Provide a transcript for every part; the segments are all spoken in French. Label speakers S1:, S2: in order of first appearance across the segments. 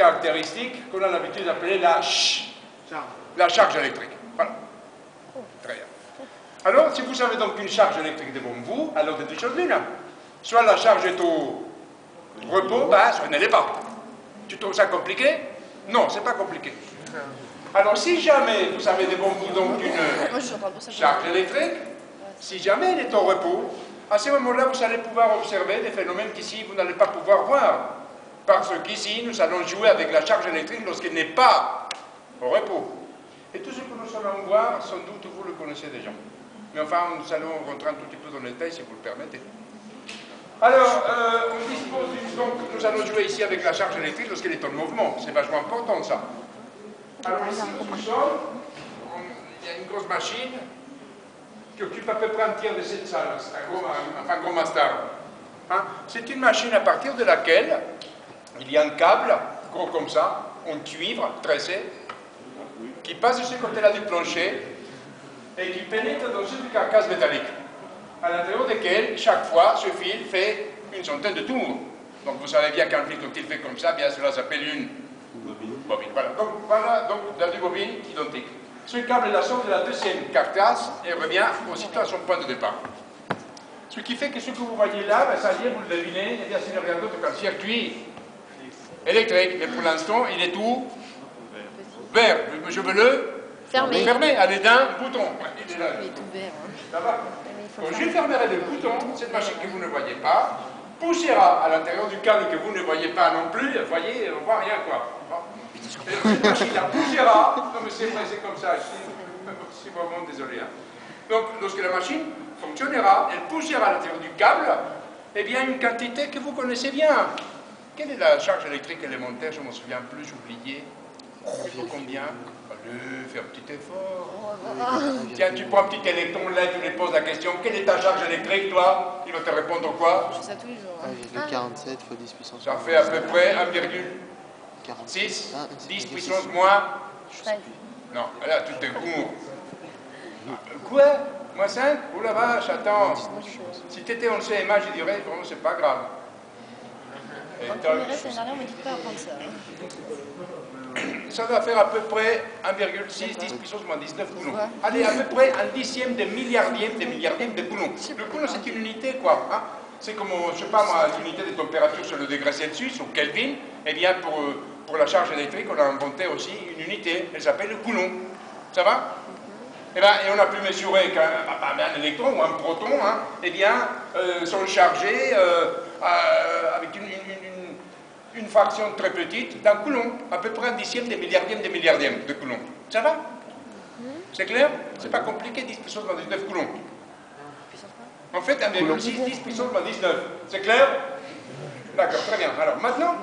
S1: caractéristique qu'on a l'habitude d'appeler la charge électrique. Voilà. Très bien. Alors, si vous avez donc une charge électrique devant vous, alors de deux choses l'une. Soit la charge est au repos, soit elle ne l'est pas. Tu trouves ça compliqué? Non, c'est pas compliqué. Alors, si jamais vous avez devant vous donc une charge électrique, si jamais elle est au repos, à ce moment-là, vous allez pouvoir observer des phénomènes qu'ici, vous n'allez pas pouvoir voir. Parce qu'ici, nous allons jouer avec la charge électrique lorsqu'elle n'est pas au repos. Et tout ce que nous allons voir, sans doute, vous le connaissez déjà. Mais enfin, nous allons rentrer un tout petit peu dans le détail, si vous le permettez. Alors, on dispose donc, nous allons jouer ici avec la charge électrique lorsqu'elle est en mouvement. C'est vachement important, ça. Alors ici, nous sommes, il y a une grosse machine qui occupe à peu près un tiers de cette salle. C'est un gros master. Hein? C'est une machine à partir de laquelle il y a un câble, gros comme ça, en cuivre, tressé, qui passe de ce côté-là du plancher et qui pénètre dans une carcasse métallique, à l'intérieur desquelles, chaque fois, ce fil fait une centaine de tours. Donc vous savez bien qu'un fil, quand il fait comme ça, bien cela s'appelle une bobine. Voilà, donc la deux bobines identiques. Ce câble la sort de la deuxième carcasse et revient aussitôt à son point de départ. Ce qui fait que ce que vous voyez là, ça y est, vous le devinez, c'est rien d'autre qu'un circuit électrique. Mais pour l'instant, il est tout vert. Je veux le fermer à l'aide d'un bouton. Il est là.
S2: Il est tout vert.
S1: Ça va? Quand je fermerai le bouton, cette machine que vous ne voyez pas poussera à l'intérieur du câble que vous ne voyez pas non plus. Vous voyez, on ne voit rien, quoi. Cette machine la poussera. Non, mais c'est vrai, c'est comme ça. Je suis vraiment désolé. Hein. Donc, lorsque la machine fonctionnera, elle poussera à l'intérieur du câble, eh bien, une quantité que vous connaissez bien. Quelle est la charge électrique élémentaire? Je ne m'en souviens plus, j'ai oublié. Il faut combien? Allez, fais un petit effort. Tiens, tu prends un petit électron là, tu lui poses la question. Quelle est ta charge électrique, toi? Il va te répondre quoi?
S2: Je fais ça tous les jours.
S3: 1,47 fois 10 puissance.
S1: Ça fait à peu près 1,6, 10 puissance moins. Non, là, tout est court. Quoi? Moins 5? Oh la vache, attends. Si tu étais en CMA, je dirais, vraiment, c'est pas grave.
S2: Quand on irait, l'année dernière, on m'a dit de pas apprendre ça.
S1: Ça doit faire à peu près 1,6, 10 puissance moins 19 coulombs. Allez, à peu près un dixième de milliardième de coulombs. Le coulomb, c'est une unité, quoi. Hein? C'est comme, je sais pas moi, l'unité de température sur le degré Celsius, ou Kelvin. Eh bien, pour la charge électrique, on a inventé aussi une unité. Elle s'appelle le coulomb. Ça va? Eh bien, et on a pu mesurer qu'un électron ou un proton, hein, eh bien, sont chargés avec une fraction très petite d'un coulomb, à peu près un dixième de milliardième de coulomb. Ça va? C'est clair? C'est pas compliqué, 10 puissance moins 19 coulombs. En fait, 1,6, 10 puissance moins 19. C'est clair? D'accord, très bien. Alors maintenant,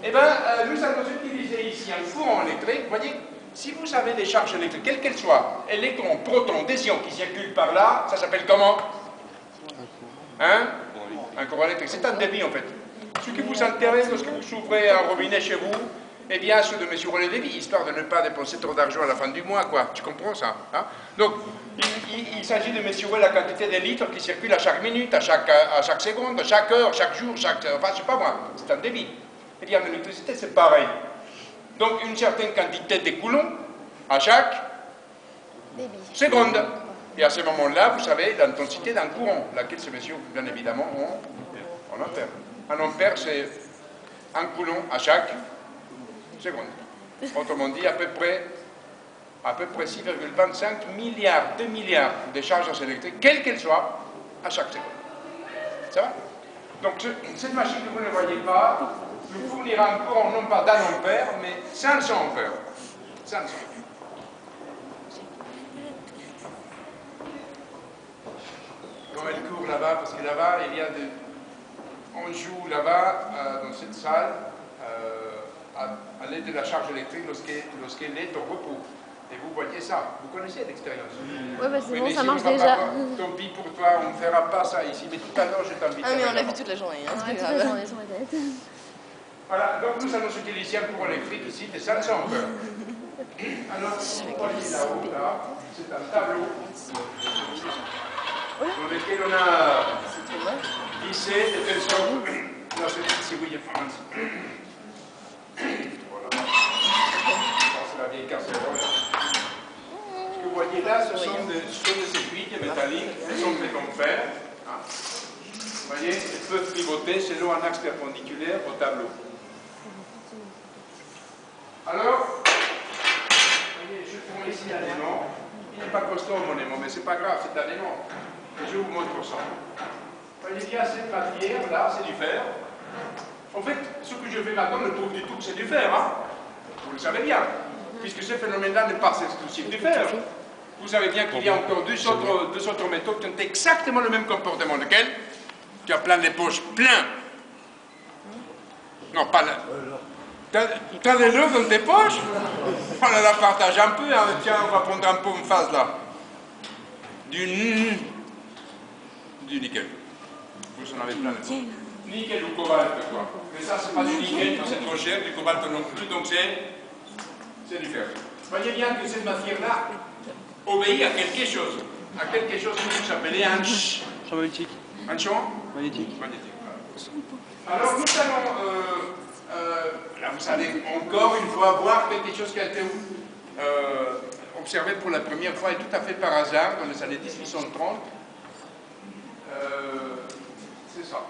S1: eh bien, nous allons utiliser ici un courant électrique. Vous voyez, si vous avez des charges électriques, quelles qu'elles soient, électrons, protons, des ions qui circulent par là, ça s'appelle comment? Hein? Un courant électrique. C'est un débit en fait. Ce qui vous intéresse lorsque vous ouvrez un robinet chez vous, eh bien, c'est de mesurer le débit, histoire de ne pas dépenser trop d'argent à la fin du mois, quoi. Tu comprends ça? Hein? Donc, il s'agit de mesurer la quantité de litres qui circulent à chaque minute, à chaque seconde, à chaque heure, chaque jour, enfin, je sais pas moi, c'est un débit. Eh bien, l'électricité, c'est pareil. Donc, une certaine quantité de coulombs à chaque seconde. Et à ce moment-là, vous savez l'intensité d'un courant, laquelle se mesure bien évidemment en ampères. Un ampère, c'est un coulomb à chaque seconde. Autrement dit, à peu près 6,25 milliards de charges électriques, quelles qu'elles soient, à chaque seconde. Ça va? Donc, cette machine que vous ne voyez pas nous fournira un courant non pas d'un ampère, mais 500 ampères. 500. Comme elle court là-bas, parce que là-bas, il y a on joue là-bas, dans cette salle, à l'aide de la charge électrique lorsqu'elle est au repos. Et vous voyez ça, vous connaissez l'expérience.
S2: Ouais, bah c'est bon, ça
S1: si
S2: marche
S1: on va
S2: déjà.
S1: pas, tant pis pour toi, on ne fera pas ça ici, mais tout à l'heure je t'invite.
S2: Ah, mais on l'a vu toute la journée, hein, c'est pas grave.
S1: Voilà, donc nous allons utiliser un courant électrique ici de 500 ampères. Alors, vous voyez là-haut, là, c'est un tableau dans lequel on a lissé de telle sorte. Non, c'est ici, oui, France. casser. Ce que vous voyez là, ce sont des aiguilles métalliques, elles sont faites en fer. Hein. Vous voyez, elles peuvent pivoter selon un axe perpendiculaire au tableau. Alors, vous voyez, je prends ici un aimant. Il n'est pas costaud mon aimant, mais c'est pas grave, c'est un aimant. Je vous montre ça. Vous voyez bien cette matière, là, c'est du fer. En fait, ce que je fais maintenant ne prouve du tout que c'est du fer. Hein. Vous le savez bien. Puisque ce phénomène-là n'est pas exclusif du fer. Vous savez bien qu'il y a encore deux autres métaux qui ont exactement le même comportement. Lequel? Tu as plein des poches, plein. Non, pas là. T'as de l'eau dans tes poches? On la partage un peu. Hein. Tiens, on va prendre un pot en face là. Du nickel. Vous en avez plein. Nickel ou cobalt, quoi. Mais ça, c'est pas du nickel, c'est trop cher, du cobalt non plus, donc c'est du fer. Vous voyez bien que cette matière-là obéit à quelque chose que vous appelez un champ
S3: magnétique.
S1: Un champ
S3: Magnétique.
S1: magnétique. Voilà. Alors, nous allons, là, vous allez encore une fois voir quelque chose qui a été observé pour la première fois et tout à fait par hasard dans les années 1830. C'est ça.